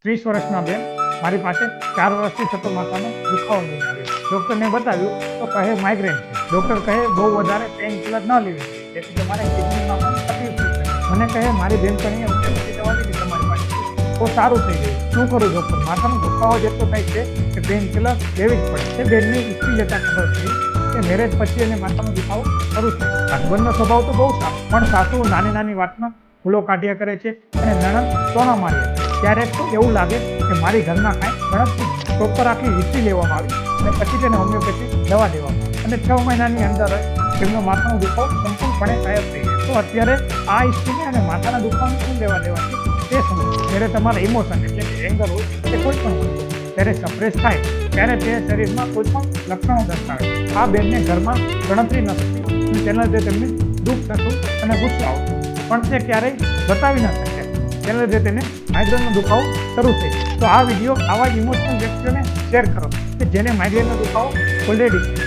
30 વર્ષના બેન મારી પાસે 4 વર્ષથી સતત માથાનો દુખાવો લઈને આવ્યો. ડૉક્ટરને બતાવ્યું તો કહે માઇગ્રેન છે. ડૉક્ટર કહે બહુ વધારે પેઇન કિલર ન લેવી તેથી તમારે કિડનીમાં પણ તકલીફ થશે. મને કહે મારી બેનપણીએ હોમિયોપેથી દવા લીધી તમારી પાસે તો સારું થઈ ગયું. શું કરું ડૉક્ટર? માથાનો દુખાવો જેટલો થાય છે કે પેઇન કિલર લેવી જ પડે. તે બેનની હિસ્ટ્રી જતાં ખબર પડી કે મેરેજ પછી એને માથાનો દુખાવો શરૂ થયો. હસબન્ડનો સ્વભાવ તો બહુ સારો, પણ સાસુ નાની નાની વાતમાં ભૂલો કાઢ્યા કરે છે અને નણંદ ટોણા માર્યા. ક્યારેક તો એવું લાગે કે મારી ઘરમાં કાંઈ ગણતરી. પ્રોપર આખી હિસ્ટ્રી લેવામાં આવી અને પછી તેને હોમિયોપેથી દવા દેવામાં આવી અને 6 મહિનાની અંદર તેમનો માથાનો દુખાવો સંપૂર્ણપણે ગાયબ થઈ ગયો. તો અત્યારે આ હિસ્ટ્રીને અને માથાના દુખાવાનું શું લેવા દેવાથી તે સમજો. જ્યારે તમારા ઇમોશન એટલે કે એંગર હોય કે કોઈ પણ હોય ત્યારે સપ્રેસ થાય ત્યારે તે શરીરમાં કોઈ પણ લક્ષણો દર્શાવે. આ બેનને ઘરમાં ગણતરી ન થતી અને તેના લીધે તેમને દુઃખ થતું અને ગુસ્સો આવતો, પણ તે ક્યારેય બતાવી ન શકે. તેના લીધે તેને માઇગ્રેનનો દુખાવો શરૂ થઈ. તો આ વિડીયો આવા જ ઇમોશનલ વ્યક્તિઓને શેર કરો કે જેને માઇગ્રેનનો દુખાવો ઓલરેડી છે.